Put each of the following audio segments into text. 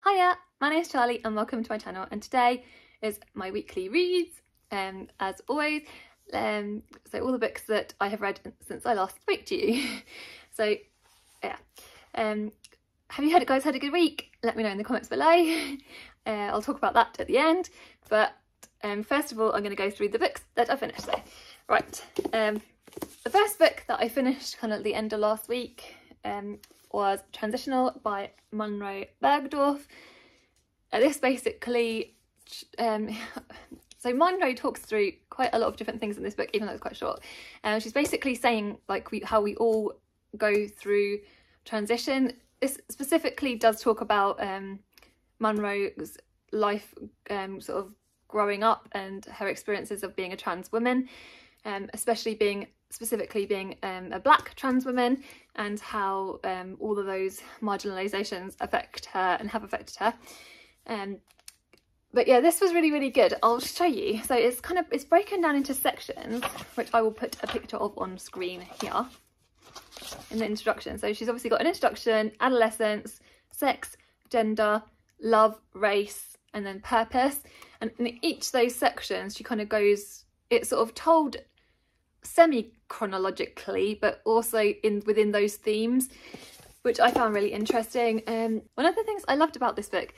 Hiya, my name's Charlie and welcome to my channel, and today is my weekly reads, as always. So all the books that I have read since I last spoke to you. So yeah, have you guys had a good week? Let me know in the comments below. I'll talk about that at the end, but first of all I'm going to go through the books that I finished. So right, the first book that I finished kind of at the end of last week was Transitional by Munroe Bergdorf. This basically, so Munroe talks through quite a lot of different things in this book, even though it's quite short. She's basically saying like how we all go through transition. This specifically does talk about Munroe's life, sort of growing up and her experiences of being a trans woman, specifically being a black trans woman, and how all of those marginalisations affect her and have affected her. But yeah, this was really good. I'll show you. So it's broken down into sections, which I will put a picture of on screen here in the introduction. So she's obviously got an introduction, adolescence, sex, gender, love, race, and then purpose. And in each of those sections she kind of goes, it's sort of told semi-chronologically, but also within those themes, which I found really interesting. One of the things I loved about this book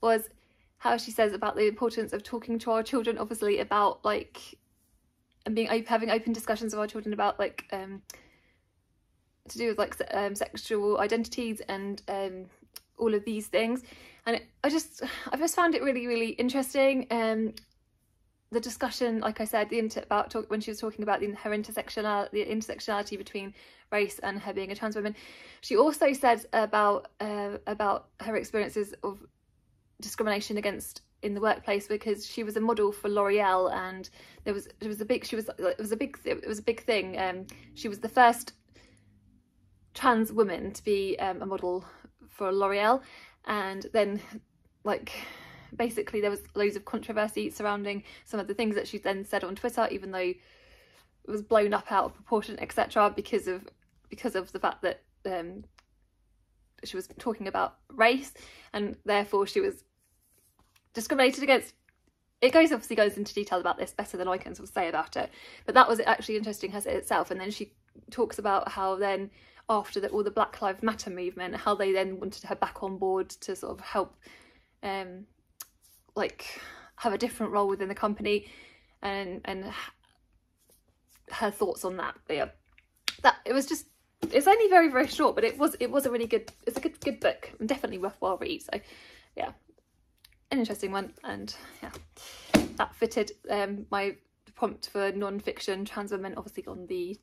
was how she says about the importance of talking to our children, obviously, about like, and having open discussions with our children about like to do with like sexual identities and all of these things. And I just found it really interesting. The discussion, like I said, when she was talking about the intersectionality between race and her being a trans woman. She also said about her experiences of discrimination in the workplace, because she was a model for L'Oreal, and it was a big thing. She was the first trans woman to be a model for L'Oreal, and then like basically there was loads of controversy surrounding some of the things that she then said on Twitter, even though it was blown up out of proportion, etc., because of the fact that she was talking about race, and therefore she was discriminated against. It obviously goes into detail about this better than I can sort of say about it, but that was actually interesting as itself. And then she talks about how then after all the Black Lives Matter movement, how they then wanted her back on board to sort of help like have a different role within the company, and her thoughts on that. But yeah, it's only very short, but it was a really good, it's a good book, and definitely worthwhile read. So yeah, an interesting one. And yeah, that fitted my prompt for non-fiction trans women, obviously for the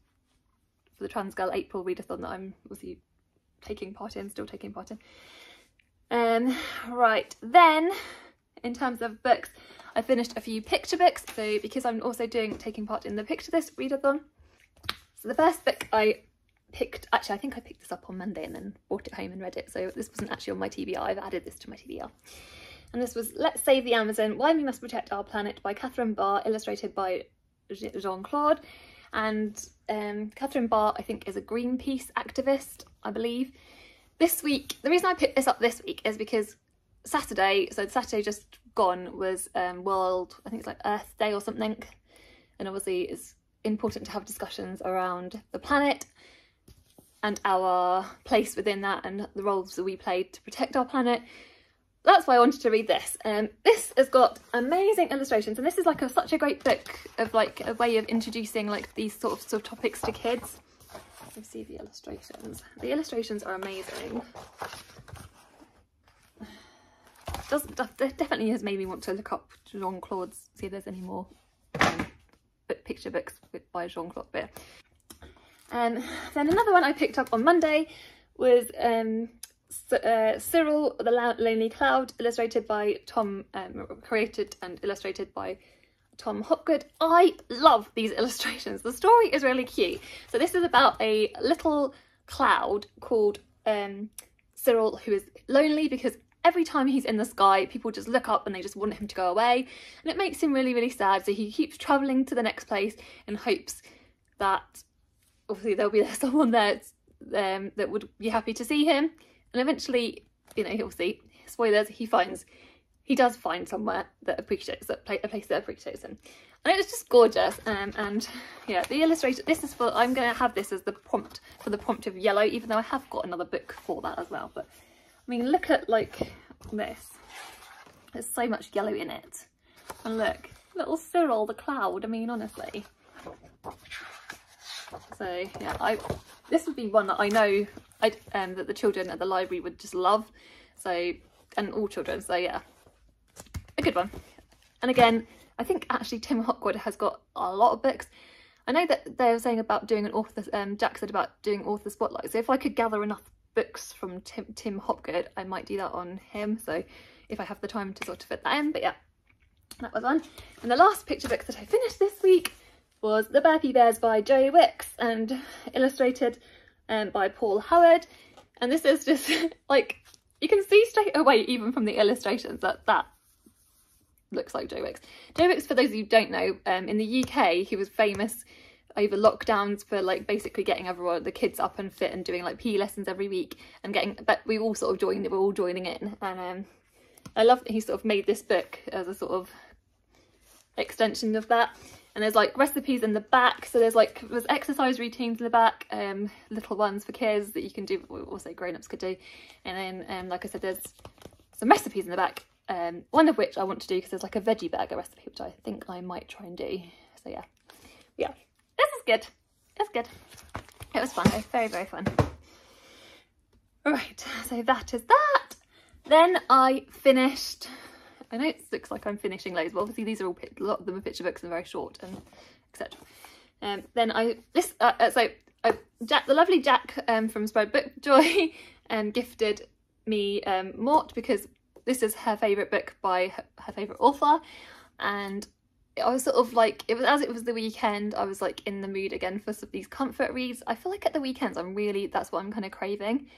Trans Girl April readathon that I'm obviously still taking part in. Right, then in terms of books, I finished a few picture books, so because I'm also taking part in the Picture This readathon. So the first book I picked, actually I think I picked this up on Monday and then brought it home and read it, so this wasn't actually on my TBR. I've added this to my TBR, and this was Let's Save the Amazon, Why We Must Protect Our Planet by Catherine Barr, illustrated by Jean-Claude. And Catherine Barr, I think, is a Greenpeace activist, I believe. This week, the reason I picked this up this week is because Saturday just gone was World, I think it's like Earth Day or something, and obviously it's important to have discussions around the planet and our place within that and the roles that we played to protect our planet. That's why I wanted to read this. This has got amazing illustrations, and this is like such a great book of like a way of introducing like these sort of topics to kids. Let's see the illustrations. The illustrations are amazing. Definitely has made me want to look up Jean-Claude's, see if there's any more picture books by Jean-Claude. Then another one I picked up on Monday was Cyril, the Lonely Cloud, illustrated by created and illustrated by Tom Hopgood. I love these illustrations. The story is really cute. So this is about a little cloud called Cyril, who is lonely because every time he's in the sky, people just look up and they just want him to go away, and it makes him really sad. So he keeps travelling to the next place in hopes that obviously there'll be someone there that would be happy to see him. And eventually, you know, obviously spoilers, he does find somewhere that appreciates, a place that appreciates him. And it was just gorgeous. And yeah, the illustration, this is for, I'm going to have this as the prompt, for the prompt of yellow, even though I have got another book for that as well. But I mean, look at like this. There's so much yellow in it. And look, little Cyril the cloud. I mean, honestly. So yeah, this would be one that I know that the children at the library would just love. So, and all children. So yeah, a good one. And again, I think actually Tim Hopgood has got a lot of books. I know that they were saying about doing an author, Jack said about doing author spotlight. So if I could gather enough books from Tim Hopgood, I might do that on him. So if I have the time to sort of fit that in. But yeah, that was one. And the last picture book that I finished this week was The Birthy Bears by Joe Wicks and illustrated by Paul Howard. And this is just like, you can see straight away even from the illustrations that looks like Joe Wicks. Joe Wicks, for those of you who don't know, in the UK he was famous over lockdowns for like basically getting everyone, the kids up and fit and doing like PE lessons every week and getting, but we all sort of joined, we're all joining in. And I love that he sort of made this book as a sort of extension of that. And there's like recipes in the back, so there's exercise routines in the back, little ones for kids that you can do, also grown-ups could do. And then like I said, there's some recipes in the back, one of which I want to do because there's like a veggie burger recipe which I think I might try and do. So yeah, this is good. It's good. It was fun though, very, very fun. Right, so that is that. Then I finished, I know it looks like I'm finishing loads, but obviously these are all, a lot of them are picture books and very short and etc. Then Jack, the lovely Jack from Spread Book Joy, gifted me Mort, because this is her favourite book by her favourite author, and I was sort of like, it was the weekend, I was like in the mood again for some of these comfort reads. I feel like at the weekends that's what I'm kind of craving.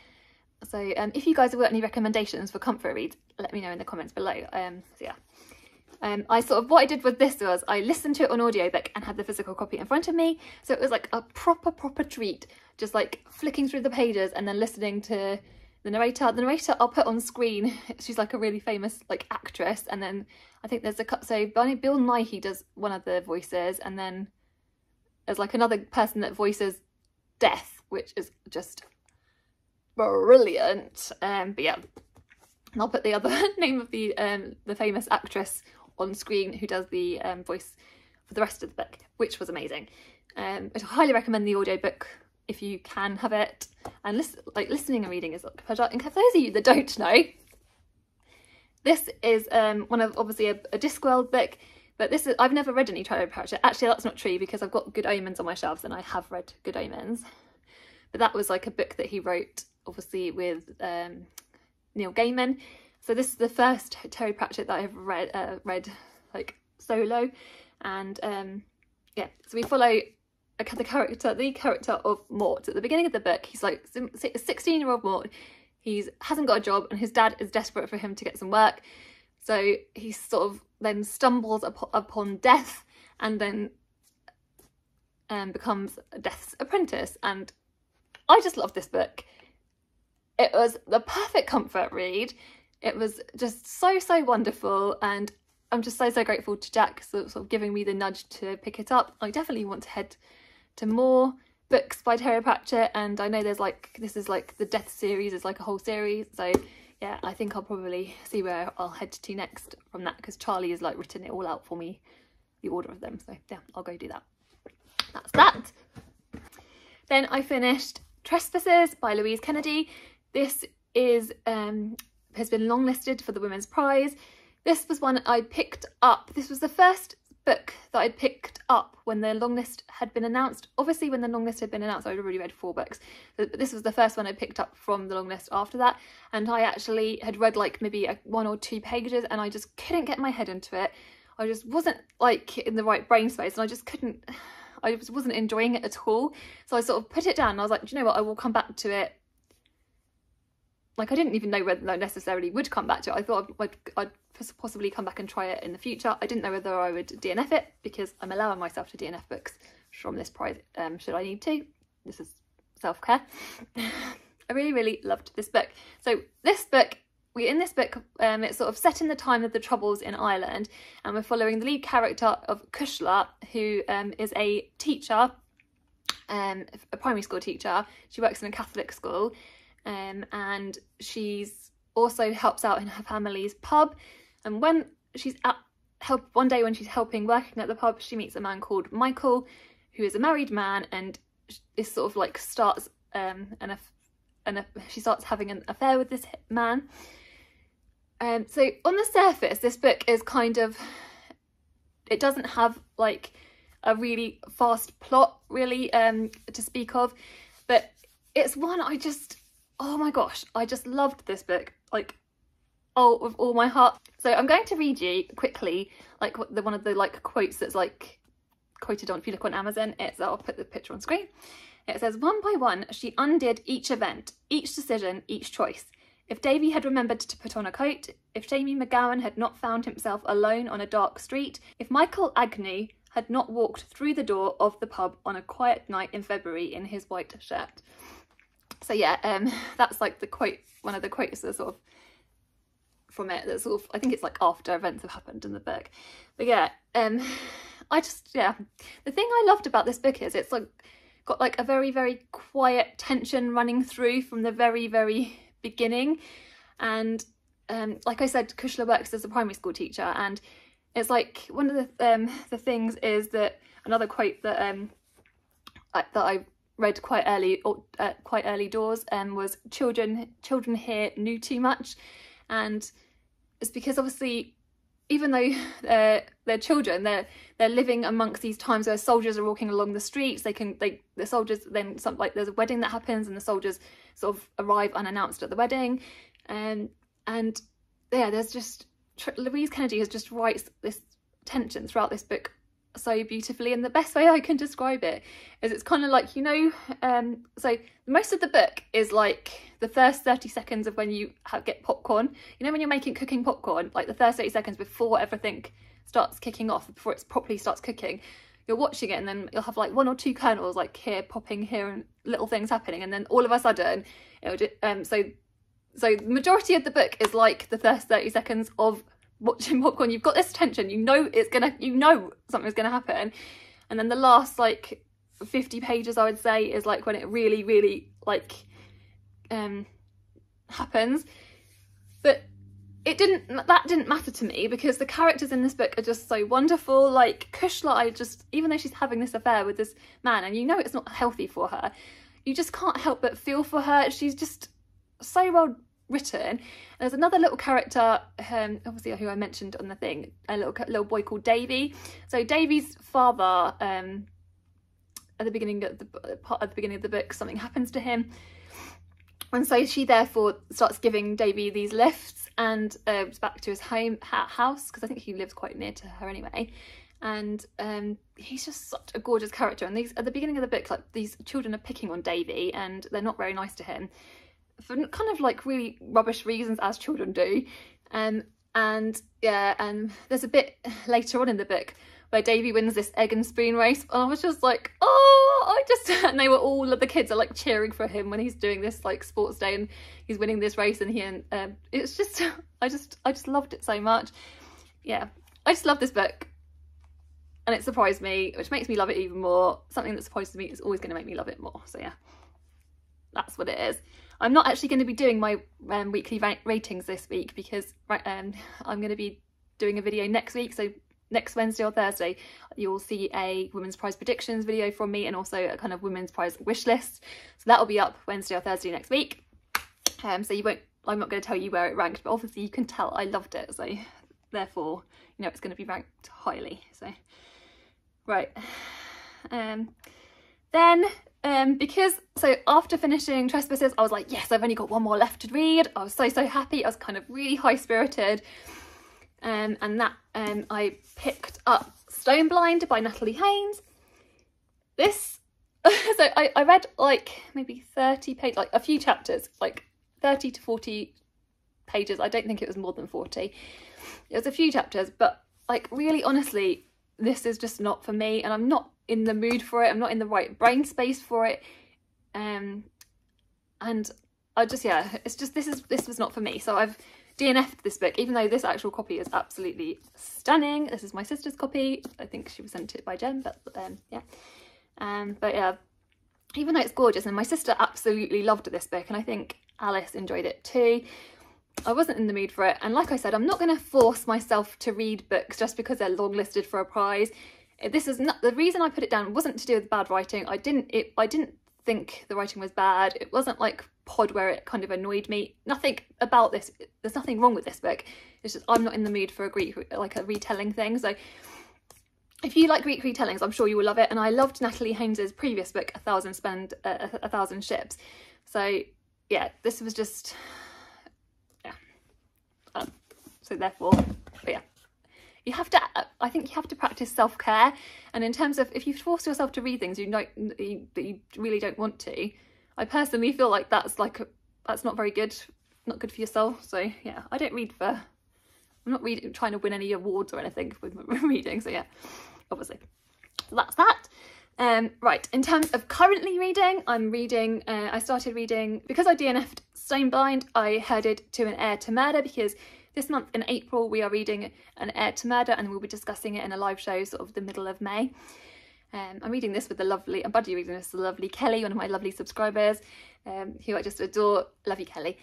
So if you guys have got any recommendations for comfort reads, let me know in the comments below. So yeah, what I did with this was I listened to it on audiobook and had the physical copy in front of me, so it was like a proper treat, just like flicking through the pages and then listening to the narrator. The narrator I'll put on screen, she's like a really famous like actress, and then I think there's so Bill Nighy does one of the voices, and then there's like another person that voices Death, which is just brilliant. But yeah, and I'll put the other name of the famous actress on screen who does the voice for the rest of the book, which was amazing. I highly recommend the audiobook if you can have it, and listening and reading is like a pleasure. And for those of you that don't know, this is one of obviously a Discworld book, but this is, I've never read any Pratchett. Actually, that's not true, because I've got Good Omens on my shelves and I have read Good Omens, but that was like a book that he wrote obviously with Neil Gaiman. So this is the first Terry Pratchett that I've read like solo, and yeah, so we follow the character of Mort. At the beginning of the book, he's like a 16-year-old Mort. He hasn't got a job and his dad is desperate for him to get some work, so he sort of then stumbles upon death and then becomes Death's apprentice. And I just love this book. It was the perfect comfort read. It was just so wonderful, and I'm just so grateful to Jack for sort of giving me the nudge to pick it up. I definitely want to head to more books by Terry Pratchett, and I know there's like, this is like the Death series is like a whole series, so yeah, I think I'll probably see where I'll head to next from that, because Charlie has like written it all out for me, the order of them, so yeah, I'll go do that. That's that. Then I finished Trespasses by Louise Kennedy. This is has been longlisted for the Women's Prize. This was one I picked up. This was the first book that I'd picked up when the longlist had been announced. Obviously, when the longlist had been announced, I'd already read 4 books. But this was the first one I picked up from the longlist after that. And I actually had read like maybe 1 or 2 pages, and I just couldn't get my head into it. I just wasn't like in the right brain space, and I just couldn't, I just wasn't enjoying it at all. So I sort of put it down and I was like, do you know what, I will come back to it. Like, I didn't even know whether I necessarily would come back to it. I thought I'd possibly come back and try it in the future. I didn't know whether I would DNF it, because I'm allowing myself to DNF books from this prize should I need to. This is self-care. I really loved this book. So this book in this book, it's sort of set in the time of the Troubles in Ireland, and we're following the lead character of Cushla, who is a teacher, a primary school teacher. She works in a Catholic school, and she's also helps out in her family's pub. And when she's one day when she's working at the pub, she meets a man called Michael, who is a married man, and is sort of like starts she starts having an affair with this man. So on the surface, this book is kind of, it doesn't have like a really fast plot really to speak of, but it's one oh my gosh, I just loved this book, like, oh, with all my heart. So I'm going to read you quickly like one of the like quotes that's like quoted on, if you look on Amazon, I'll put the picture on screen. It says, "One by one, she undid each event, each decision, each choice. If Davy had remembered to put on a coat, if Jamie McGowan had not found himself alone on a dark street, if Michael Agnew had not walked through the door of the pub on a quiet night in February in his white shirt." So yeah, that's like the quote, one of the quotes that sort of from it, that sort of, I think it's like after events have happened in the book. But yeah, the thing I loved about this book is it's like got like a very, very quiet tension running through from the very, very beginning. And like I said, Cushla works as a primary school teacher, and it's like one of the things is that another quote that I read quite early doors was children here knew too much. And it's because obviously, even though they're children, they're living amongst these times where soldiers are walking along the streets. The soldiers then there's a wedding that happens, and the soldiers sort of arrive unannounced at the wedding, and yeah, there's just Louise Kennedy has just writes this tension throughout this book so beautifully, and the best way I can describe it is it's kind of like, you know, so most of the book is like the first 30 seconds of when you get popcorn, you know, when you're cooking popcorn, like the first 30 seconds before everything starts kicking off, before it properly starts cooking, you're watching it, and then you'll have like one or two kernels like here popping here and little things happening, and then all of a sudden it'll so the majority of the book is like the first 30 seconds of watching popcorn. You've got this tension, you know something's gonna happen, and then the last like 50 pages I would say is like when it really, really like happens. But that didn't matter to me, because the characters in this book are just so wonderful. Like Cushla, even though she's having this affair with this man, and you know it's not healthy for her, you just can't help but feel for her. She's just so well written. There's another little character, obviously who I mentioned on the thing, a little boy called Davy. So Davy's father, at the beginning of the book, something happens to him, and so she therefore starts giving Davy these lifts and back to his house, because I think he lives quite near to her anyway. And he's just such a gorgeous character. And at the beginning of the book, like these children are picking on Davy, and they're not very nice to him for kind of like really rubbish reasons, as children do. And yeah, and there's a bit later on in the book where Davy wins this egg and spoon race, and I was just like, and they were all of the kids are like cheering for him when he's doing this like sports day and he's winning this race, and it's just I just loved it so much. Yeah, I just love this book, and it surprised me, which makes me love it even more. Something that surprises me is always going to make me love it more. So yeah, that's what it is. I'm not actually going to be doing my weekly ratings this week, because I'm going to be doing a video next week. So next Wednesday or Thursday, you'll see a Women's Prize predictions video from me, and also a kind of Women's Prize wish list. So that'll be up Wednesday or Thursday next week. So I'm not going to tell you where it ranked, but obviously you can tell I loved it. So therefore, you know, it's going to be ranked highly. So, right. So after finishing Trespasses, I was like, yes, I've only got one more left to read. I was so happy. I was kind of really high-spirited. And that I picked up Stoneblind by Natalie Haynes. This, so I read like maybe 30 pages, like a few chapters, like 30 to 40 pages. I don't think it was more than 40. It was a few chapters, but like really honestly, this is just not for me, and I'm not in the mood for it. I'm not in the right brain space for it. And I just, yeah, it's just, this was not for me. So I've DNF'd this book, even though this actual copy is absolutely stunning. This is my sister's copy. I think she was sent it by Jen, but yeah. But yeah, even though it's gorgeous, and my sister absolutely loved this book, and I think Alice enjoyed it too, I wasn't in the mood for it. And like I said, I'm not going to force myself to read books just because they're longlisted for a prize. This is not the reason I put it down. Wasn't to do with bad writing. I didn't think the writing was bad. It wasn't like Pod where it kind of annoyed me. Nothing about this. There's nothing wrong with this book. It's just I'm not in the mood for a retelling thing. So if you like Greek retellings, I'm sure you will love it. And I loved Natalie Haynes's previous book, A Thousand Ships. So yeah, this was just so therefore, but yeah. I think you have to practice self-care, and in terms of if you force yourself to read things that you really don't want to, I personally feel like that's not very good, not good for your soul. So yeah, I don't read I'm not trying to win any awards or anything with reading. So yeah, obviously, so that's that. Right, in terms of currently reading, I started reading, because I DNF'd Stoneblind, I headed to An Heir to Murder, because this month in April we are reading An Heir to Murder, and we'll be discussing it in a live show sort of the middle of May. I'm reading this with I'm buddy reading this with the lovely Kelly, one of my lovely subscribers, who I just adore. Love you, Kelly.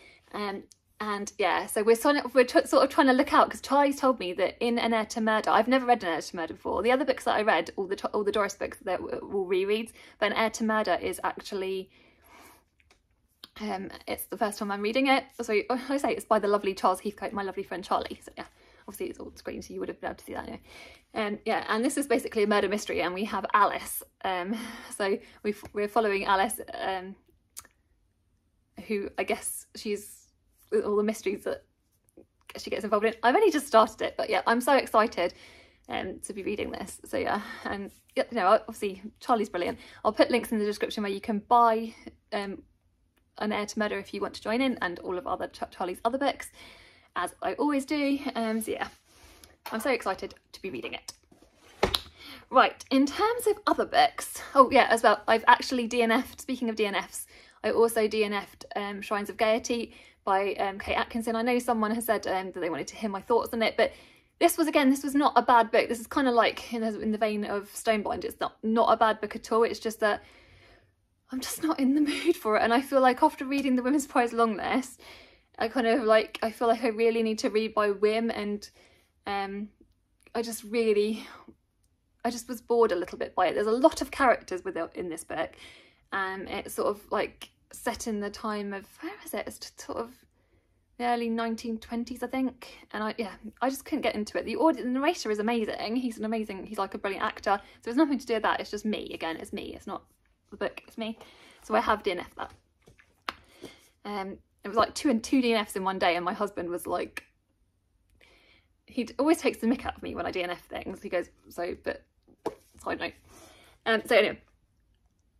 And yeah, so we're sort of trying to look out, because Charlie's told me that in An Heir to Murder, I've never read An Heir to Murder before. The other books that I read, all the Doris books, that were all rereads, but An Heir to Murder is actually it's the first time I'm reading it. So I say it's by the lovely Charles Heathcote, my lovely friend Charlie. So yeah, obviously it's all screen, so you would have been able to see that anyway. Yeah, and this is basically a murder mystery, and we have Alice. So we're following Alice, who I guess she's with all the mysteries that she gets involved in. I've only just started it, but yeah, I'm so excited to be reading this. So yeah, and you know, obviously Charlie's brilliant. I'll put links in the description where you can buy An Heir to Murder if you want to join in, and all of Charlie's other books, as I always do. So yeah, I'm so excited to be reading it. Right, in terms of other books, oh yeah, as well, I've actually DNF'd, speaking of DNFs, I also DNF'd Shrines of Gaiety by Kate Atkinson. I know someone has said that they wanted to hear my thoughts on it, but this was not a bad book. This is kind of like in the vein of Stoneblind. It's not a bad book at all. It's just that I'm just not in the mood for it, and I feel like after reading the Women's Prize Longlist, I feel like I really need to read by whim, and I just was bored a little bit by it. There's a lot of characters in this book, and it's sort of like set in the time of, where is it? It's sort of the early 1920s, I think, and I just couldn't get into it. The narrator is amazing. He's like a brilliant actor. So there's nothing to do with that. It's just me. Again, it's me. It's not the book, it's me. So I have DNF'd that. It was like two DNFs in one day, and my husband was like, he always takes the mick out of me when I DNF things. He goes, but side note. So anyway,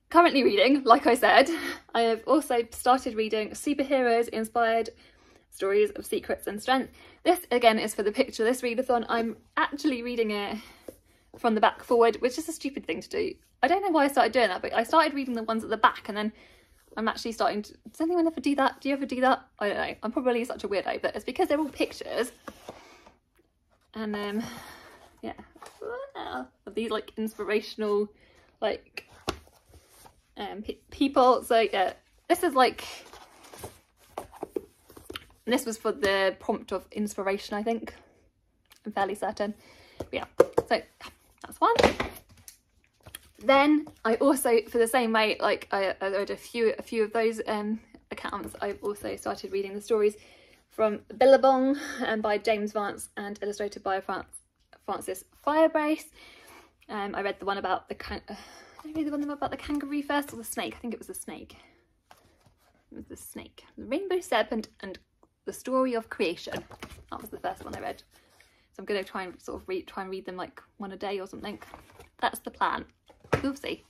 currently reading, like I said, I have also started reading superheroes inspired stories of secrets and strength. This again is for the picture this readathon. I'm actually reading it from the back forward, which is a stupid thing to do. I don't know why I started doing that, but I started reading the ones at the back, and then I'm actually starting to... Does anyone ever do that? Do you ever do that? I don't know. I'm probably such a weirdo, but it's because they're all pictures. And yeah, of these like inspirational like people. So yeah, this is like... This was for the prompt of inspiration, I think. I'm fairly certain. But yeah, so that's one. Then I also, for the same way, like I read a few of those accounts, I've also started reading the stories from Billabong by James Vance and illustrated by Francis Firebrace. I read the one about the did I read the one about the kangaroo first, or the snake? I think it was the snake. It was the snake. The Rainbow Serpent and the Story of Creation. That was the first one I read. So I'm going to try and sort of read them like one a day or something. That's the plan. We'll see.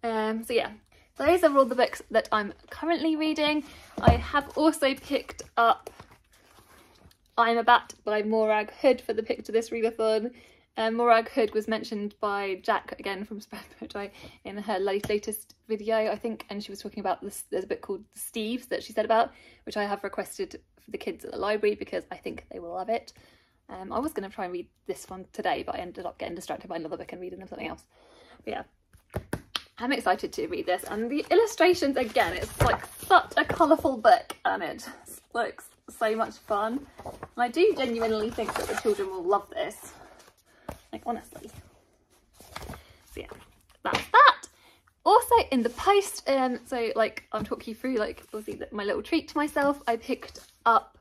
So yeah, those are all the books that I'm currently reading. I have also picked up I'm a Bat by Morag Hood for the pick to this readathon. Morag Hood was mentioned by Jack again from Spread in her latest video, I think, and she was talking about this. There's a book called Steve's that she said about, which I have requested for the kids at the library because I think they will love it. I was going to try and read this one today, but I ended up getting distracted by another book and reading something else. But yeah, I'm excited to read this, and the illustrations again, it's like such a colourful book and it looks so much fun, and I do genuinely think that the children will love this, like honestly. So yeah, that's that. Also in the post, so like I'll talk you through like obviously my little treat to myself. I picked up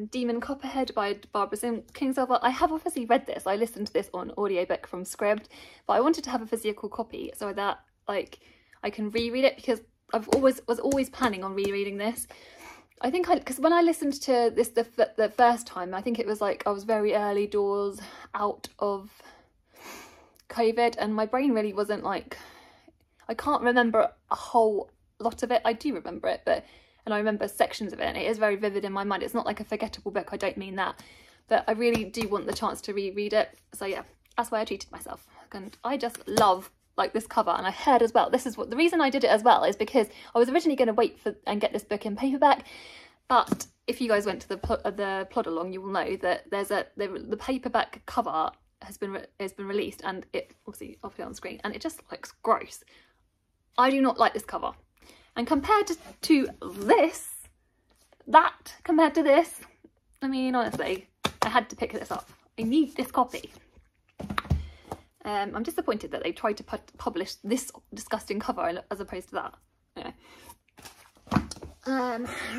Demon Copperhead by Barbara Kingsolver. I have obviously read this. I listened to this on audiobook from Scribd, but I wanted to have a physical copy so that like I can reread it, because I've was always planning on rereading this. I think because when I listened to this the first time, I think it was like I was very early doors out of COVID, and my brain really wasn't like, I can't remember a whole lot of it. I do remember it, and I remember sections of it, and it is very vivid in my mind. It's not like a forgettable book, I don't mean that, but I really do want the chance to reread it. So yeah, that's why I treated myself, and I just love like this cover. And I heard as well, this is what the reason I did it as well is because I was originally going to wait for and get this book in paperback, but if you guys went to the plod along, you will know that there's the paperback cover has been released, and it obviously I'll put it on screen, and it just looks gross. I do not like this cover. And compared to this, compared to this, I mean, honestly, I had to pick this up. I need this copy. I'm disappointed that they tried to publish this disgusting cover as opposed to that. Anyway.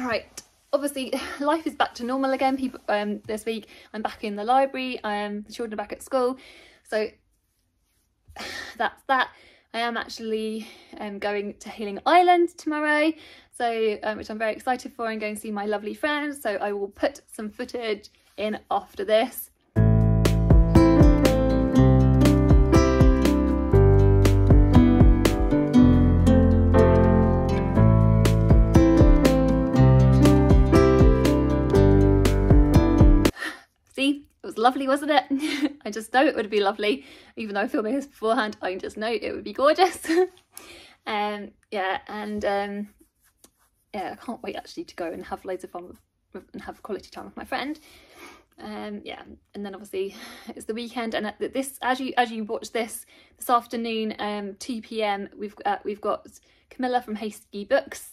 Right. Obviously, life is back to normal again. People, this week, I'm back in the library. The children are back at school. So that's that. I am actually going to Healing Island tomorrow, so which I'm very excited for, and going to see my lovely friends. So I will put some footage in after this. See? It was lovely, wasn't it? I just know it would be lovely. Even though I'm filming this beforehand, I just know it would be gorgeous. Yeah, I can't wait actually to go and have loads of fun and have quality time with my friend. Yeah, and then obviously it's the weekend, and at this, as you watch this afternoon, 2 p.m, we've got Camilla from Hasty Books,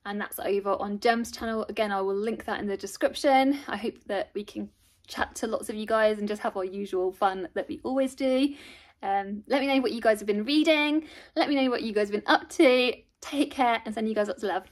and that's over on Gem's channel. Again, I will link that in the description. I hope that we can chat to lots of you guys and just have our usual fun that we always do. Let me know what you guys have been reading. Let me know what you guys have been up to. Take care, and send you guys lots of love.